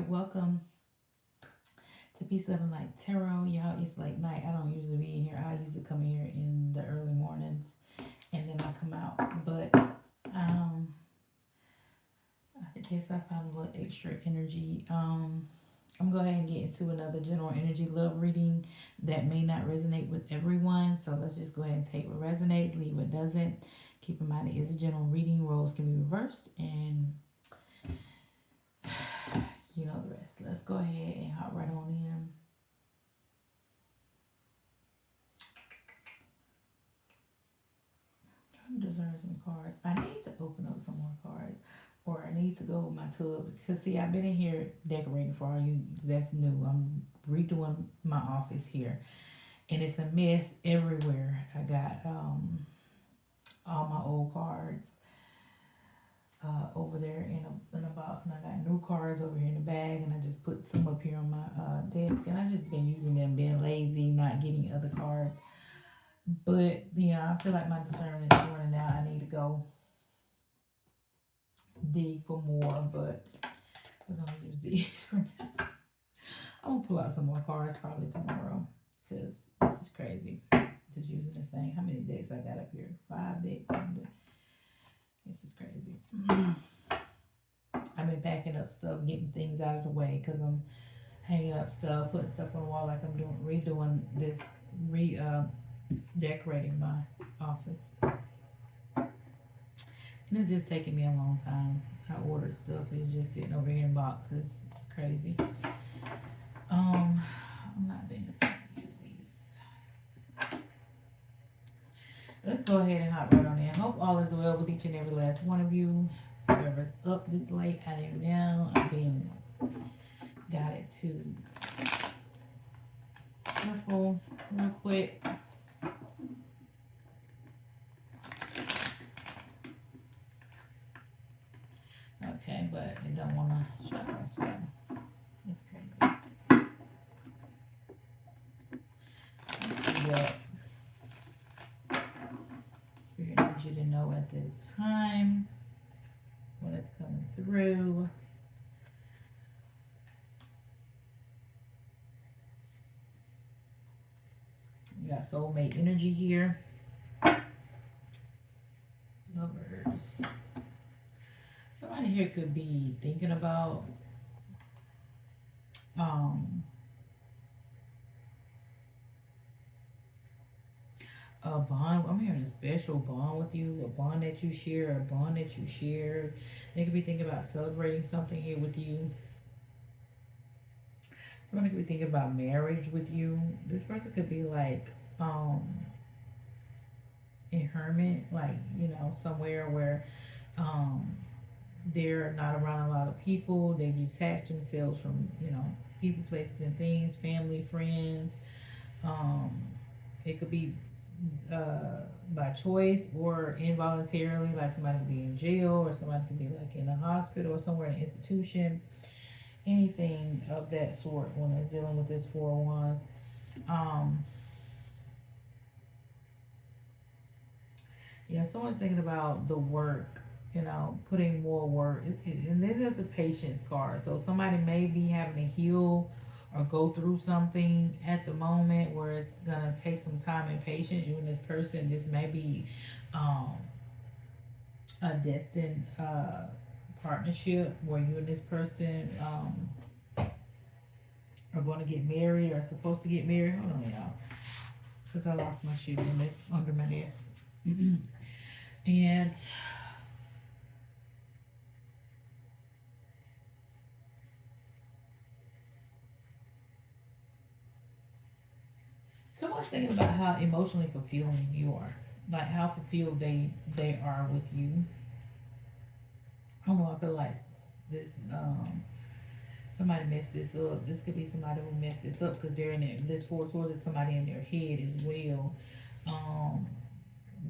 Welcome to Peace Love and Light Tarot. Y'all, it's late night. I don't usually be in here. I usually come in here in the early mornings and then I come out. But I guess I found a little extra energy. I'm going to go ahead and get into another general energy love reading that may not resonate with everyone. So let's just go ahead and take what resonates, leave what doesn't. Keep in mind it is a general reading. Roles can be reversed and you know the rest. Let's go ahead and hop right on in. I'm trying to discern some cards. I need to open up some more cards. Or I need to go with my tub. Because see, I've been in here decorating for all you that's new. I'm redoing my office here. And it's a mess everywhere. I got all my old cards over there in a box, and I got new cards over here in the bag, and I just put some up here on my desk, and I just been using them, being lazy, not getting other cards. But yeah, I feel like my discernment is running out. I need to go dig for more, but we're gonna use these for now. I'm gonna pull out some more cards probably tomorrow because this is crazy. Just using the same. How many decks I got up here? 5 decks. This is crazy. I've been packing up stuff, getting things out of the way because I'm hanging up stuff, putting stuff on the wall like I'm redoing this, decorating my office. And it's just taking me a long time. I ordered stuff. It's just sitting over here in boxes. It's crazy. I'm not being use these. Let's go ahead and hop right on in. Hope all is well with each and every last one of you. Whoever's up this late, I am now. I'm being guided to shuffle real quick. Okay, but I don't want to shuffle, so it's crazy. Let's see what Spirit needs you to know at this time. What is coming through. You got soulmate energy here. Lovers. Somebody here could be thinking about a bond. I'm hearing a special bond with you, a bond that you share, a bond that you share. They could be thinking about celebrating something here with you. Somebody could be thinking about marriage with you. This person could be like a hermit, like, you know, somewhere where they're not around a lot of people. They detach themselves from, you know, people, places, and things, family, friends. It could be by choice or involuntarily, like somebody could be in jail or somebody could be like in a hospital or somewhere in an institution. Anything of that sort when it's dealing with this 4 of Wands. Yeah, someone's thinking about the work, you know, putting more work. And then there's a patience card. So somebody may be having to heal or go through something at the moment where it's going to take some time and patience. You and this person, this may be a destined partnership where you and this person are going to get married or supposed to get married. Hold on, y'all. Because I lost my shoe under my desk. And someone's thinking about how emotionally fulfilling you are. Like how fulfilled they are with you. I don't know, I feel like this somebody messed this up. This could be somebody who messed this up because they're in there. This 4 of Swords is somebody in their head as well.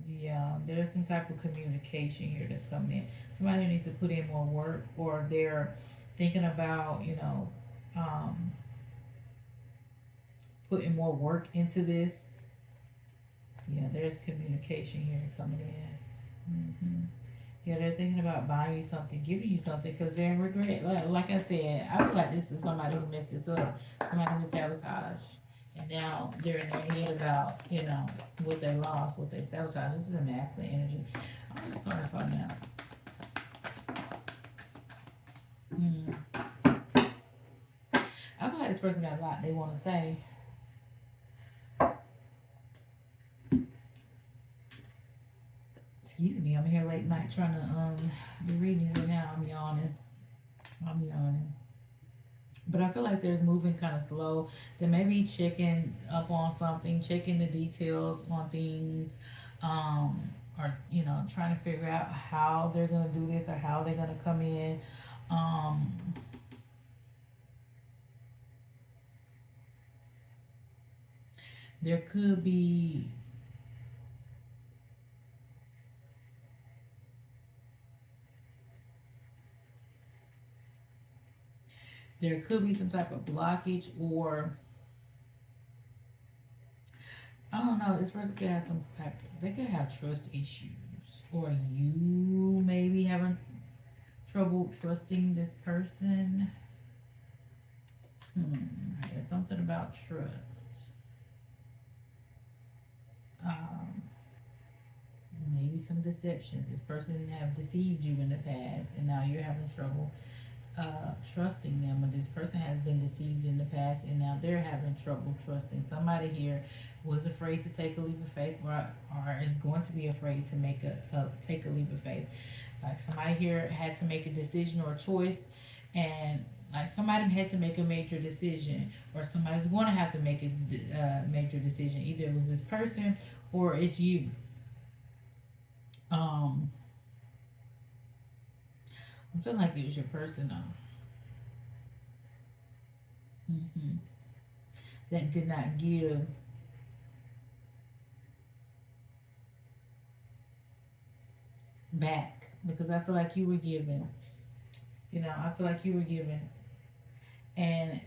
Yeah, there's some type of communication here that's coming in. Somebody needs to put in more work, or they're thinking about, you know, putting more work into this. Yeah, there's communication here coming in. Yeah, they're thinking about buying you something, giving you something, because they're in regret. Like I said, I feel like this is somebody who messed this up, somebody who sabotaged, and now they're in their head about, what they lost, what they sabotaged. This is a masculine energy. I'm just going to find out. Hmm. I feel like this person got a lot they want to say. Excuse me, I'm here late night trying to be reading it now. I'm yawning. I'm yawning. But I feel like they're moving kind of slow. They may be checking up on something, checking the details on things, um, or trying to figure out how they're gonna do this or how they're gonna come in. Um, there could be some type of blockage, or I don't know. This person could have some type. They could have trust issues, or you maybe having trouble trusting this person. There's something about trust. Um, maybe some deceptions. This person have deceived you in the past, and now you're having trouble trusting them. Or this person has been deceived in the past, and now they're having trouble trusting. Somebody here was afraid to take a leap of faith, or is going to be afraid to take a leap of faith. Like somebody here had to make a decision or a choice, and like somebody had to make a major decision, or somebody's going to have to make a major decision. Either it was this person or it's you. Um, I feel like it was your person though. That did not give back, because I feel like you were given. I feel like you were given, and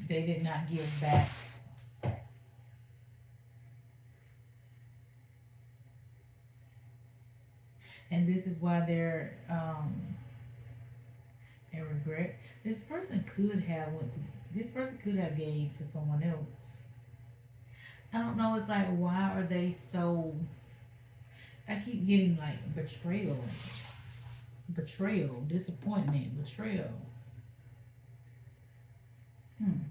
they did not give back. And this is why they're in regret. This person could have gave to someone else. I don't know. It's like, why are they so? I keep getting like betrayal, disappointment, betrayal. Hmm.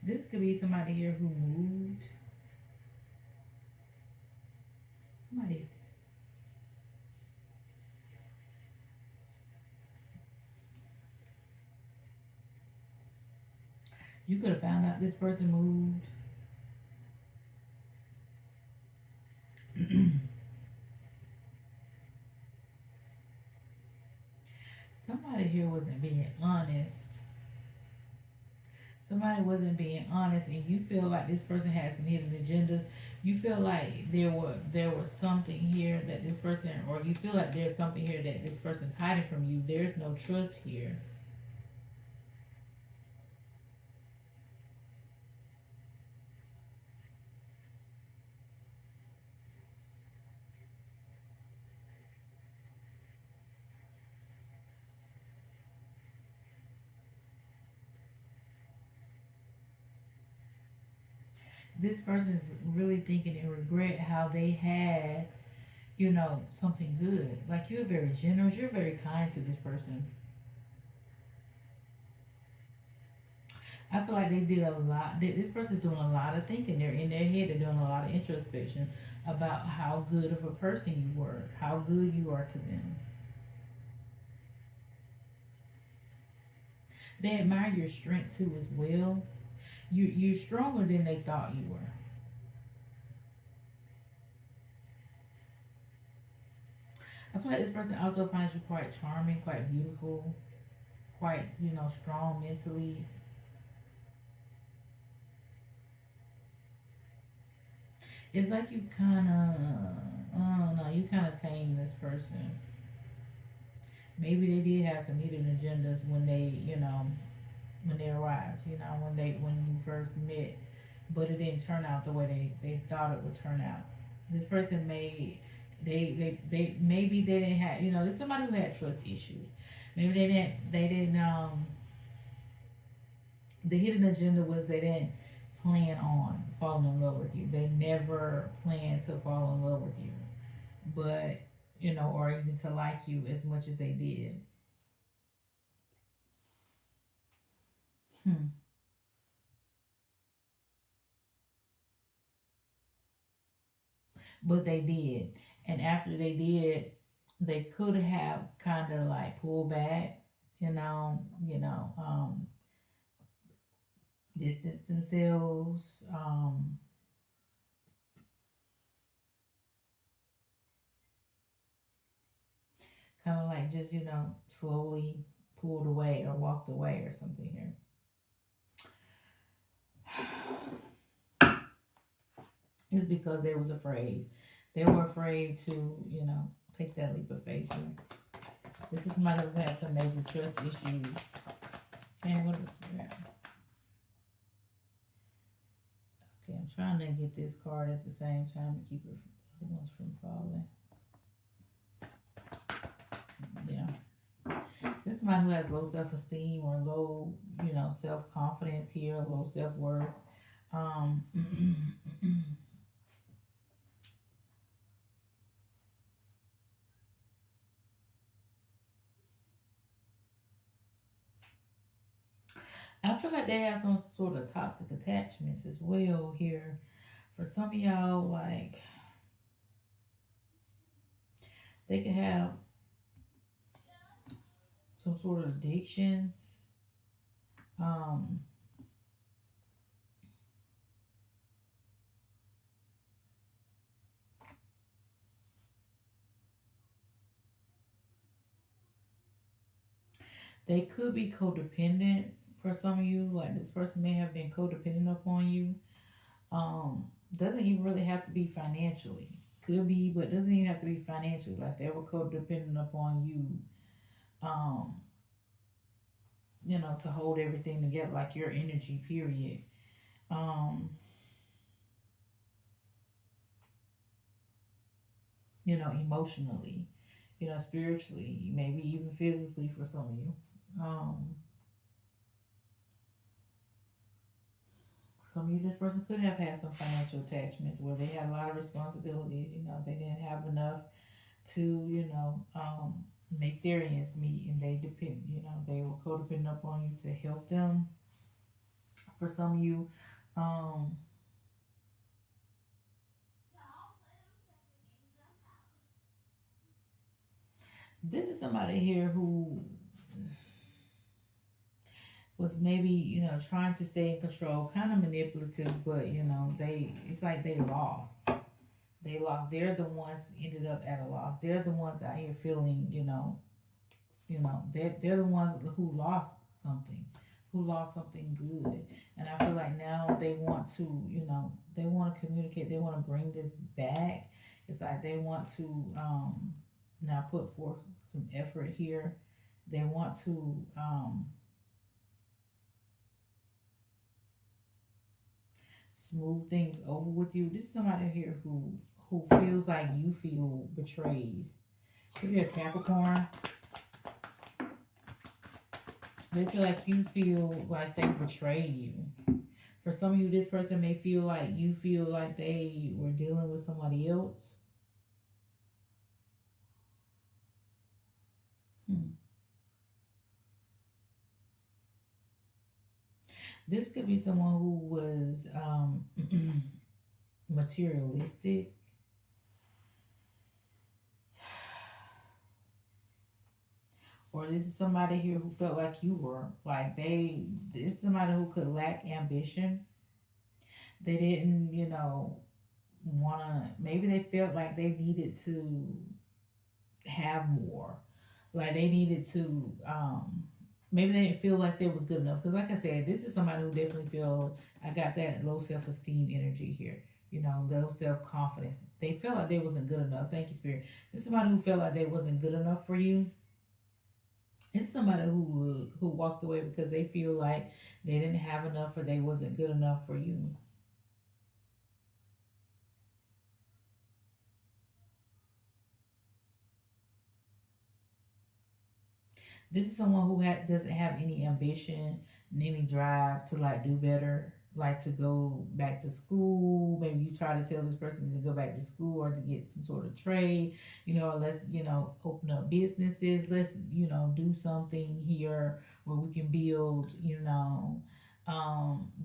This could be somebody here who moved. Somebody. You could have found out this person moved. Somebody here wasn't being honest. Somebody wasn't being honest, and you feel like this person had some hidden agendas. You feel like there was something here that this person, or you feel like there's something here that this person's hiding from you. There's no trust here. This person is really thinking and regret how they had, something good. Like, you're very generous. You're very kind to this person. I feel like they did a lot. This person's doing a lot of thinking. They're in their head. They're doing a lot of introspection about how good of a person you were, how good you are to them. They admire your strength too as well. You're stronger than they thought you were. I feel like this person also finds you quite charming, quite beautiful, quite strong mentally. It's like you kind of, I don't know, you kind of tame this person. Maybe they did have some hidden agendas when they arrived. When you first met, but it didn't turn out the way they thought it would turn out. This person may They maybe they didn't have, you know, there's somebody who had trust issues. Maybe they didn't the hidden agenda was they didn't plan on falling in love with you. They never planned to fall in love with you. But, you know, or even to like you as much as they did. Hmm. But they did. And after they did, they could have kind of like pulled back, distance themselves, kind of like just, slowly pulled away or walked away or something here. It's because they was afraid. They were afraid to, take that leap of faith here. This is somebody who had some major trust issues. Okay, what is that? Okay, I'm trying to get this card at the same time to keep it the other ones from falling. Yeah. This is somebody who has low self esteem or low, self confidence here, low self worth. Um I feel like they have some sort of toxic attachments as well here. For some of y'all, like they could have some sort of addictions. Um, they could be codependent for some of you. Like this person may have been codependent upon you. Doesn't even really have to be financially. Could be, but doesn't even have to be financially. Like they were codependent upon you. Um, to hold everything together, like your energy. Period. Um, emotionally, spiritually, maybe even physically for some of you. Um, some of you, this person could have had some financial attachments where they had a lot of responsibilities. They didn't have enough to, make their ends meet, and they were codependent upon you to help them. For some of you, um, this is somebody here who was maybe trying to stay in control, kind of manipulative, but it's like they lost. They're the ones ended up at a loss. They're the ones out here feeling, they're the ones who lost something, who lost something good. And I feel like now they want to, they want to communicate. They want to bring this back. It's like they want to now put forth some effort here. They want to smooth things over with you. This is somebody here who feels like you feel betrayed. If you're a Capricorn, they feel like you feel like they betrayed you. For some of you, this person may feel like you feel like they were dealing with somebody else. Hmm. This could be someone who was materialistic, or this is somebody here who felt like you were. Like this is somebody who could lack ambition. They didn't, wanna. Maybe they felt like they needed to have more. Like they needed to maybe they didn't feel like they was good enough. Because like I said, this is somebody who definitely feel I got that low self esteem energy here. Low self confidence. They felt like they wasn't good enough. Thank you, Spirit. This is somebody who felt like they wasn't good enough for you. It's somebody who walked away because they feel like they didn't have enough or they wasn't good enough for you. This is someone who doesn't have any ambition and any drive to like do better, like to go back to school. Maybe you try to tell this person to go back to school or to get some sort of trade, or let's, open up businesses. Let's, do something here where we can build,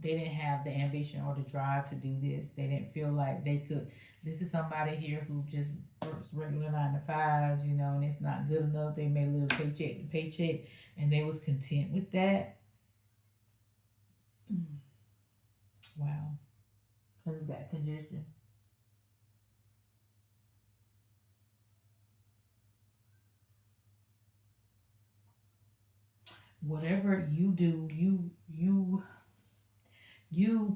they didn't have the ambition or the drive to do this. They didn't feel like they could. This is somebody here who just works regular 9 to 5s, and it's not good enough. They may live paycheck to paycheck, and they was content with that. Mm. Wow, cause it's got congestion. Whatever you do, you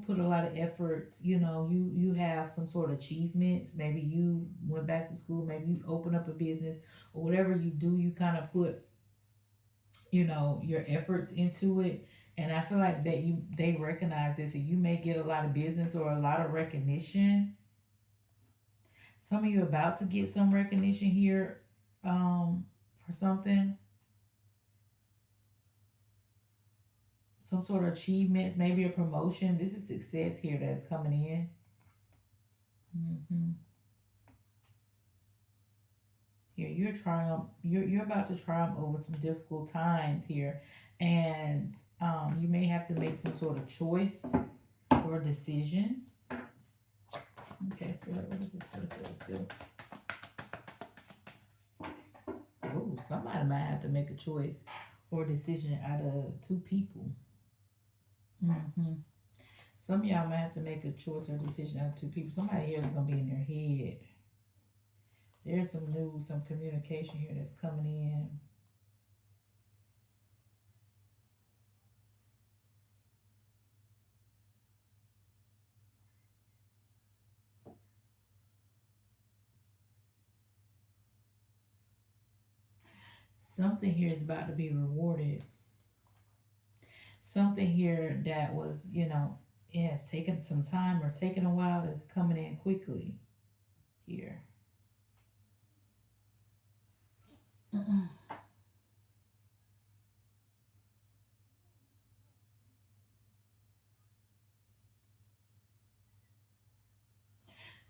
put a lot of efforts. You have some sort of achievements. Maybe you went back to school. Maybe you open up a business or whatever you do. You kind of put your efforts into it, and I feel like that they recognize this, so you may get a lot of business or a lot of recognition. Some of you about to get some recognition here, for something, some sort of achievements, maybe a promotion. This is success here that's coming in. Hmm. Here you're about to triumph over some difficult times here, and you may have to make some sort of choice or decision. Okay, so what is this? Oh, somebody might have to make a choice or decision out of two people. Hmm. Some of y'all might have to make a choice or decision out of two people. Somebody here is gonna be in their head. There's some news, some communication here that's coming in. Something here is about to be rewarded. Something here that was, yes, taking some time or taking a while is coming in quickly here.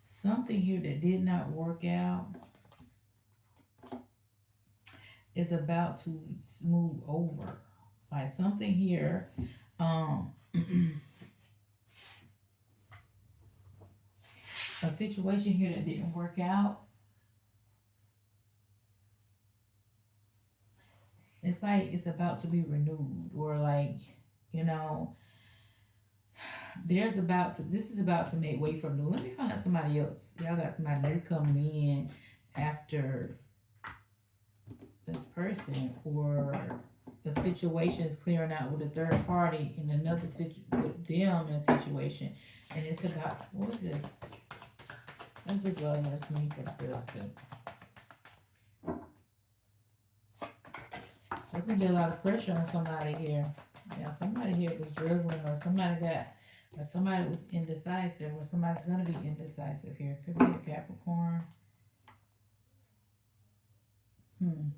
Something here that did not work out is about to smooth over. Like something here, um, a situation here that didn't work out. It's like it's about to be renewed, or like, you know, this is about to make way for new. Let me find out somebody else. Y'all got somebody new coming in after this person, or the situation is clearing out with a third party in another with them in a situation, and it's about what is this? What's this love us mean for the person? There's gonna be a lot of pressure on somebody here. Yeah, somebody here was struggling, or somebody was indecisive, or somebody's gonna be indecisive here. Could be a Capricorn. Hmm.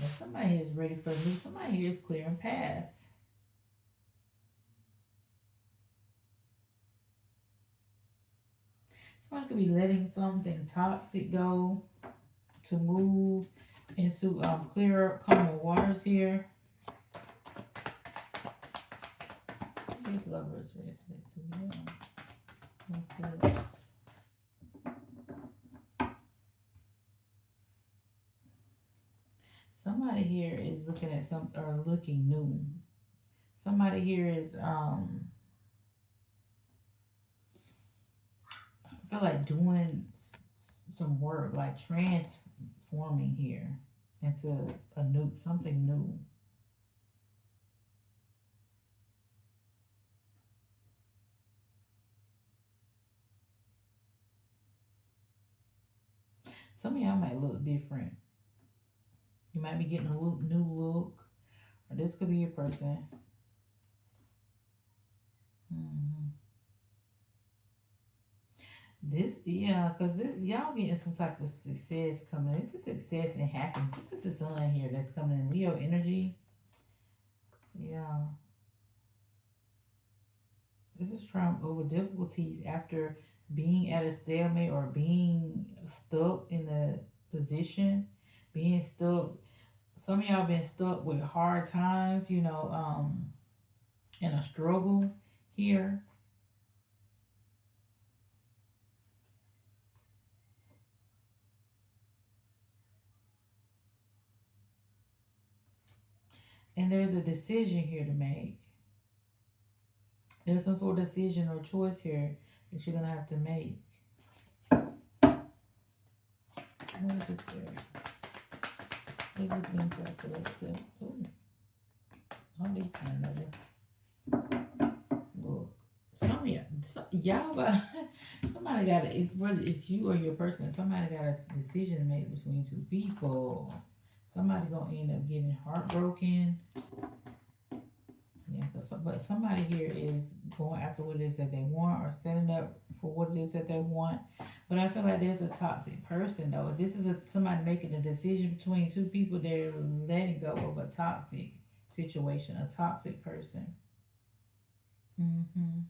Yeah, somebody here is ready for a new. Somebody here is clearing paths. Somebody could be letting something toxic go to move into clearer, calmer waters here. These lovers ready to move. Somebody here is looking at some or looking new. Somebody here is I feel like doing some work, like transforming here into a new something new. Some of y'all might look different. You might be getting a new look, or this could be your person. Hmm. This, yeah, because this y'all getting some type of success coming. This is success and happiness. This is the sun here that's coming in Leo energy. Yeah, this is triumph over difficulties after being at a stalemate or being stuck in a position, being stuck. Some of y'all been stuck with hard times, in a struggle here. And there's a decision here to make. There's some sort of decision or choice here that you're gonna have to make. What is this here? What is this being calculated? Ooh, all these kind of look. Y'all, but somebody got to. If whether it's you or your person, somebody got a decision to make between two people. Somebody gonna end up getting heartbroken. Yeah, but somebody here is going after what it is that they want or setting up for what it is that they want. But I feel like there's a toxic person though. If this is somebody making a decision between two people, they're letting go of a toxic situation, a toxic person. Hmm.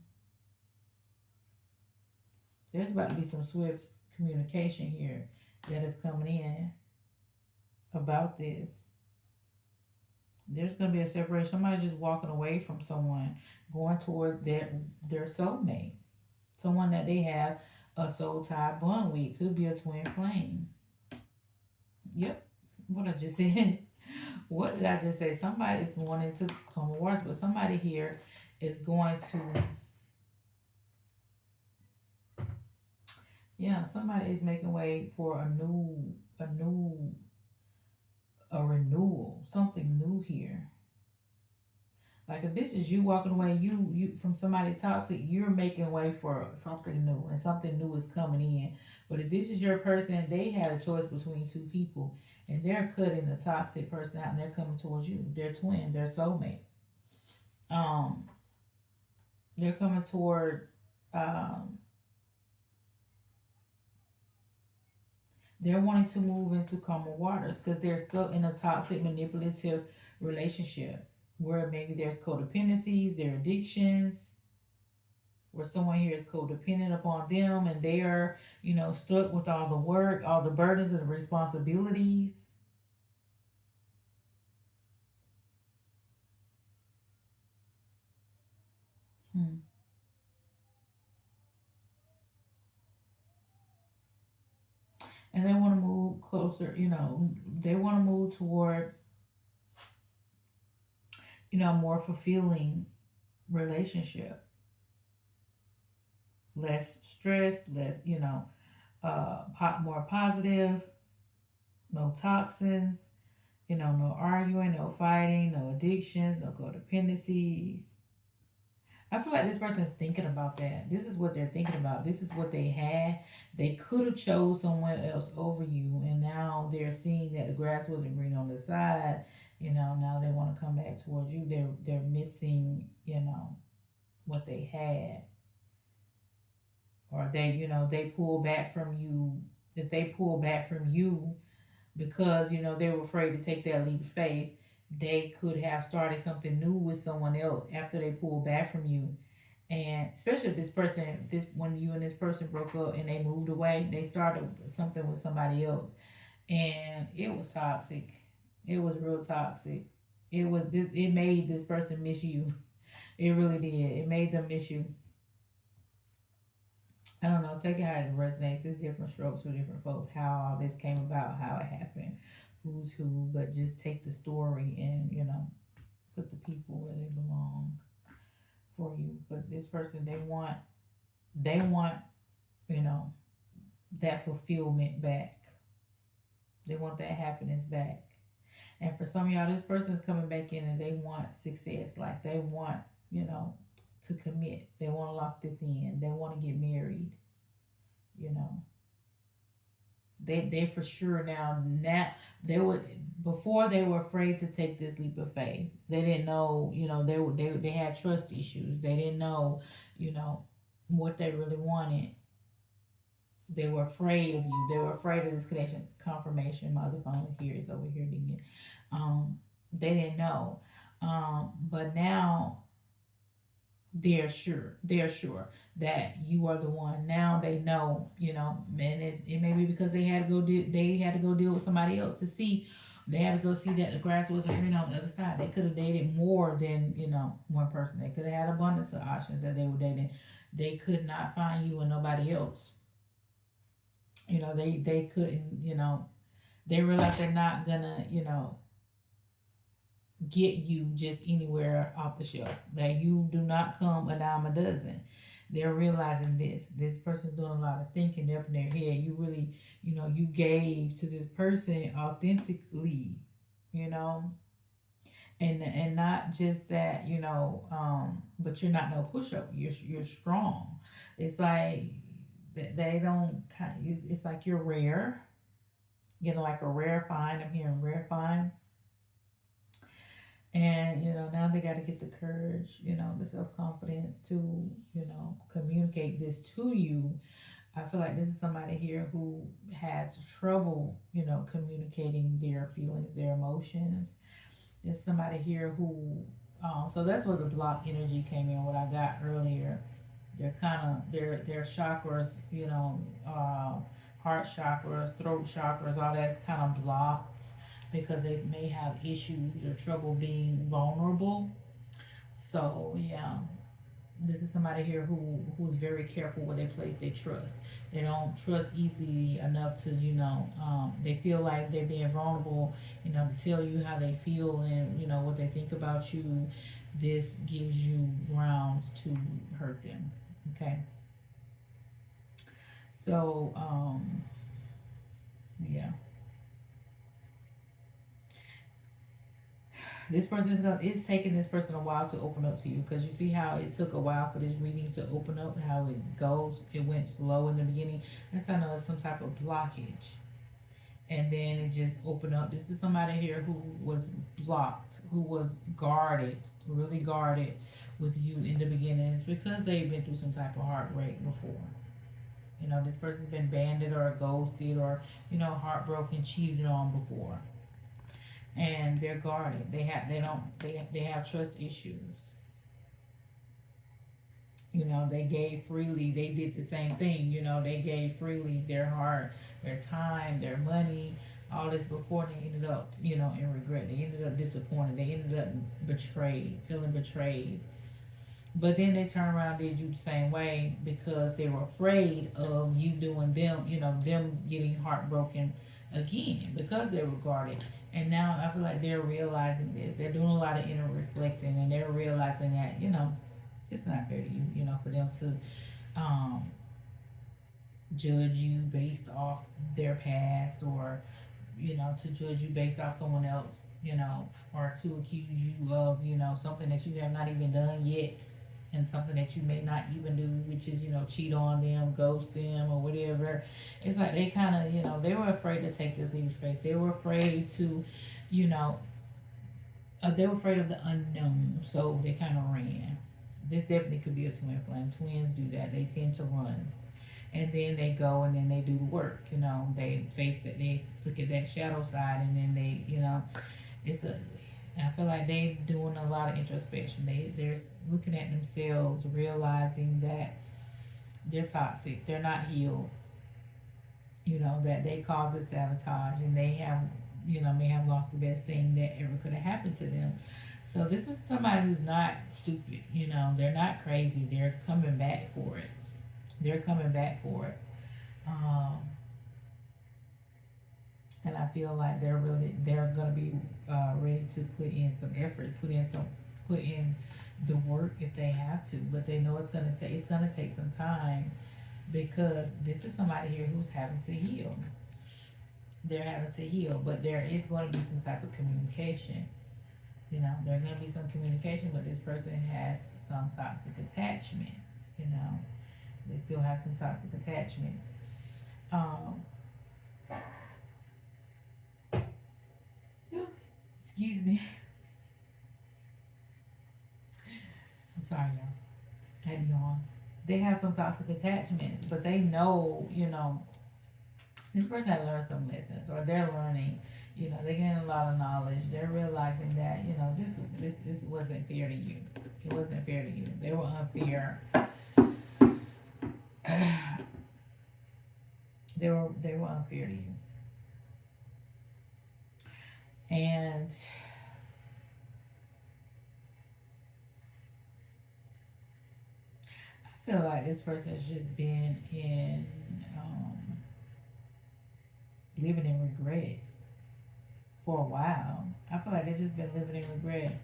There's about to be some swift communication here that is coming in about this. There's gonna be a separation. Somebody's just walking away from someone, going toward their soulmate, someone that they have a soul tie bond with. Could be a twin flame. Yep. What I just said. What did I just say? Somebody is wanting to come towards, but somebody here is going to. Yeah, somebody is making way for a renewal, something new here. Like if this is you walking away, you from somebody toxic, you're making way for something new, and something new is coming in. But if this is your person, they had a choice between two people, and they're cutting the toxic person out, and they're coming towards you. They're twin, they're soulmate. Um, they're coming towards. Um, they're wanting to move into calmer waters because they're still in a toxic, manipulative relationship where maybe there's codependencies, there are addictions, where someone here is codependent upon them and they are, stuck with all the work, all the burdens and the responsibilities. Hmm. And they want to move closer, they want to move toward, a more fulfilling relationship, less stress, less, more positive, no toxins, no arguing, no fighting, no addictions, no codependencies. I feel like this person is thinking about that. This is what they're thinking about. This is what they had. They could have chose someone else over you, and now they're seeing that the grass wasn't green on the side. Now they want to come back towards you. They're missing, what they had, or they pull back from you. If they pull back from you because they were afraid to take that leap of faith, they could have started something new with someone else after they pulled back from you. And especially if this person, this when you and this person broke up and they moved away, they started something with somebody else, and it was toxic. It was real toxic. It made this person miss you. It really did. It made them miss you. I don't know. Take it how it resonates. It's different strokes for different folks. How all this came about, how it happened, who's who. But just take the story and put the people where they belong for you. But this person, they want you know that fulfillment back. They want that happiness back. And for some of y'all, this person is coming back in and they want success. Like they want you know to commit. They want to lock this in. They want to get married. You know They for sure now they were before they were afraid to take this leap of faith. They didn't know, they had trust issues. They didn't know, you know, what they really wanted. They were afraid of you. They were afraid of this connection. Confirmation. My other phone is here. It's over here again. They didn't know. But now they're sure that you are the one. Now they know, and it may be because they had to go deal with somebody else to see. They had to go see that the grass wasn't green on the other side. They could have dated more than one person. They could have had abundance of options that they were dating. They could not find you and nobody else. They couldn't. They realize they're not gonna get you just anywhere off the shelf. That you do not come a dime a dozen. They're realizing this. This person's doing a lot of thinking up in their head. You really, you gave to this person authentically, you know, and not just that, but you're not no pushover. You're strong. It's like they don't kind. It's like you're rare. Like a rare find. I'm hearing rare find. And now they got to get the courage, the self-confidence to communicate this to you. I feel like this is somebody here who has trouble communicating their feelings, their emotions. It's somebody here who so that's where the block energy came in, what I got earlier. They're kind of their chakras, heart chakras, throat chakras, all that's kind of blocked because they may have issues or trouble being vulnerable. So yeah, this is somebody here who's very careful where they place their trust. They don't trust easily enough to they feel like they're being vulnerable, to tell you how they feel and what they think about you. This gives you grounds to hurt them. Okay. So yeah. This person it's taking this person a while to open up to you, because you see how it took a while for this reading to open up, how it went slow in the beginning. That's how I know it's some type of blockage, and then it just opened up. This is somebody here who was blocked, who was guarded, really guarded with you in the beginning. It's because they've been through some type of heartbreak before. This person's been banded or ghosted or heartbroken, cheated on before, and they're guarded. They have trust issues. They gave freely. They did the same thing. They gave freely their heart, their time, their money, all this before they ended up, in regret. They ended up disappointed. They ended up betrayed, feeling betrayed. But then they turn around and did you the same way because they were afraid of you doing them, them getting heartbroken again because they were guarded. And now I feel like they're realizing this. They're doing a lot of inner reflecting, and they're realizing that, it's not fair to you, for them to judge you based off their past, or, to judge you based off someone else, or to accuse you of, something that you have not even done yet, and something that you may not even do, which is, cheat on them, ghost them, or whatever. It's like they kind of, they were afraid to take this leap of faith. They were afraid to, they were afraid of the unknown, so they kind of ran. This definitely could be a twin flame. Twins do that. They tend to run. And then they go and then they do the work. They face that, they look at that shadow side, and then they, it's a, I feel like they're doing a lot of introspection. They're looking at themselves, realizing that they're toxic, they're not healed, that they caused the sabotage, and they have, may have lost the best thing that ever could have happened to them. So this is somebody who's not stupid, they're not crazy. They're coming back for it. They're coming back for it. And I feel like they're gonna be ready to put in some effort, put in the work if they have to. But they know it's gonna take some time, because this is somebody here who's having to heal. They're having to heal, but there is going to be some type of communication. There's going to be some communication, but this person has some toxic attachments. They still have some toxic attachments. Excuse me. I'm sorry, y'all. I had to yawn. They have some toxic attachments, but they know, this person had learned some lessons, or they're learning. They're getting a lot of knowledge. They're realizing that this wasn't fair to you. It wasn't fair to you. They were unfair. They were unfair to you, and I feel like this person has just been in living in regret for a while. I feel like they've just been living in regret.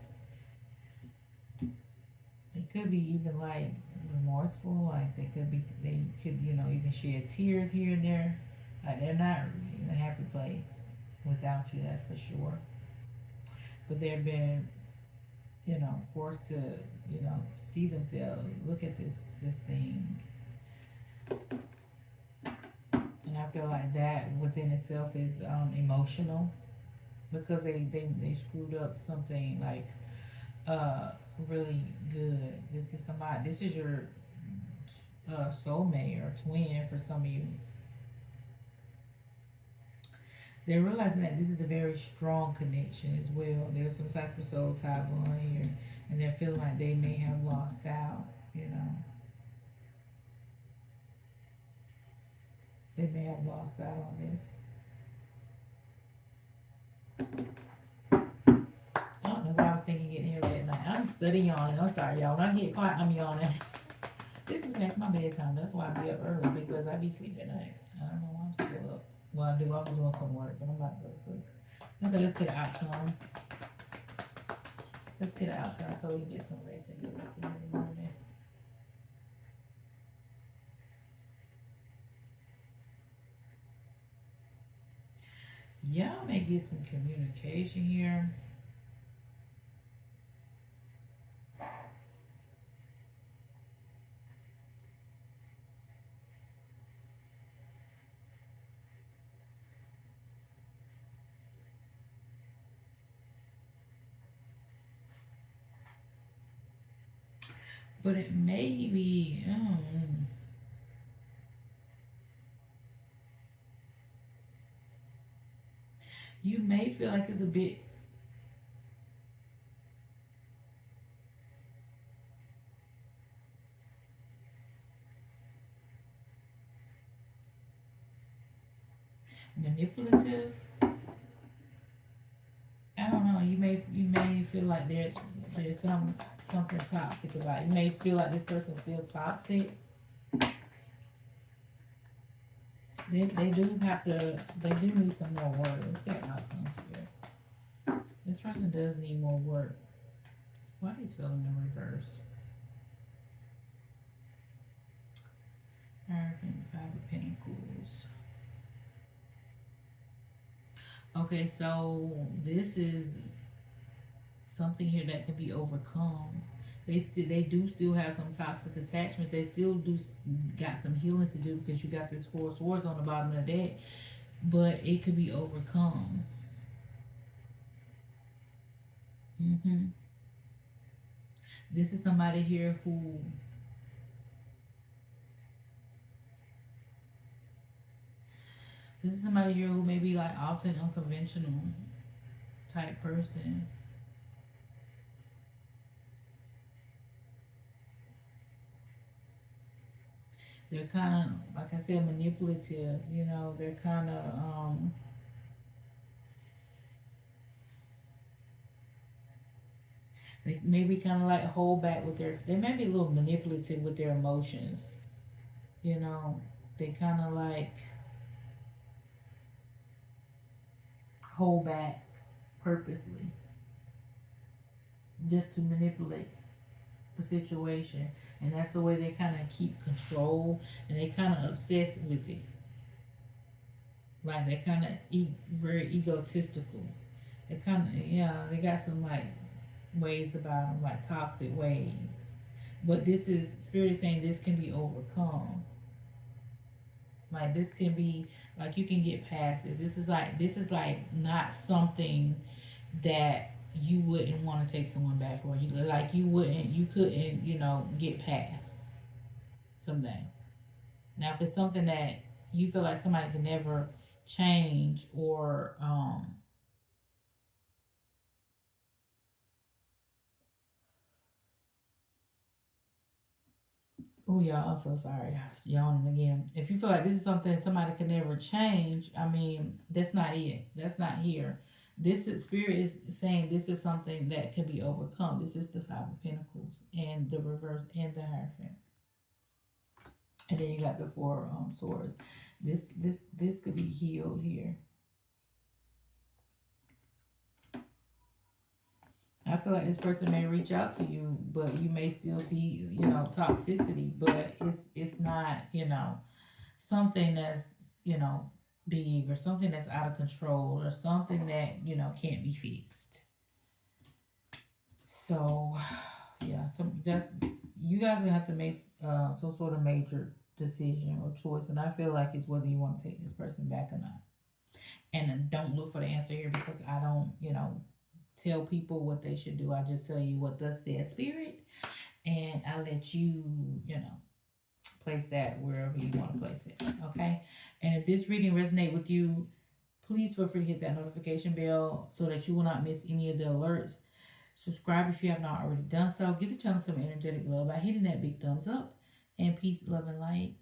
They could be even like remorseful, like they could even shed tears here and there. Like they're not in a happy place without you, that's for sure. But they've been, forced to, see themselves, look at this thing, and I feel like that within itself is emotional because they screwed up something like uh really good. This is your soulmate or twin for some of you. They're realizing that this is a very strong connection as well. There's some type of soul tie bond here, and they're feeling like they may have lost out. You know, they may have lost out on this. I don't know what I was thinking getting here that night. I'm studying yawning. I'm sorry, y'all. When I get quiet, I'm yawning. This is past my bedtime. That's why I be up early because I be sleeping at night. I don't know why I'm still up. Well, I do. I was doing some work, but I'm about to go to sleep. Okay, let's get an outcome. Let's get an outcome so we can get some rest and get back in the morning. Y'all may get some communication here. But it may be, you may feel like it's a bit manipulative. I don't know. You may feel like there's something toxic about it. You may feel like this person's still toxic. They do have to. They do need some more work. Let's get outcomes here. This person does need more work. Why are these feeling in reverse? Hierophant, Five of Pentacles. Okay, so this is something here that can be overcome. They do still have some toxic attachments. They still do got some healing to do because you got this Four of Swords on the bottom of the deck, but it could be overcome. hmm This is somebody here who may be like often unconventional type person. They're kind of, like I said, manipulative. They're kind of they maybe kind of like hold back with their. They may be a little manipulative with their emotions. You know, they kind of like hold back purposely just to manipulate the situation, and that's the way they kind of keep control, and they kind of obsess with it. Like they kind of very egotistical. They kind of, they got some like ways about them, like toxic ways. But this is spirit is saying this can be overcome. Like this can be like you can get past this. This is like not something that you wouldn't want to take someone back for you. Like you couldn't, get past someday. Now, if it's something that you feel like somebody can never change, or oh, y'all, I'm so sorry, yawning again. If you feel like this is something somebody can never change, I mean, that's not it. That's not here. This is, spirit is saying this is something that can be overcome. This is the Five of Pentacles and the reverse and the Hierophant, and then you got the Four Swords. This could be healed here. I feel like this person may reach out to you, but you may still see, toxicity, but it's not, something that's, you know, big, or something that's out of control, or something that, can't be fixed. So, yeah, that's, you guys are gonna have to make some sort of major decision or choice, and I feel like it's whether you want to take this person back or not. And don't look for the answer here, because I don't, tell people what they should do. I just tell you what thus says spirit, and I let you, place that wherever you want to place it. Okay. And if this reading resonate with you, please feel free to hit that notification bell so that you will not miss any of the alerts. Subscribe if you have not already done so. Give the channel some energetic love by hitting that big thumbs up. And peace, love, and light.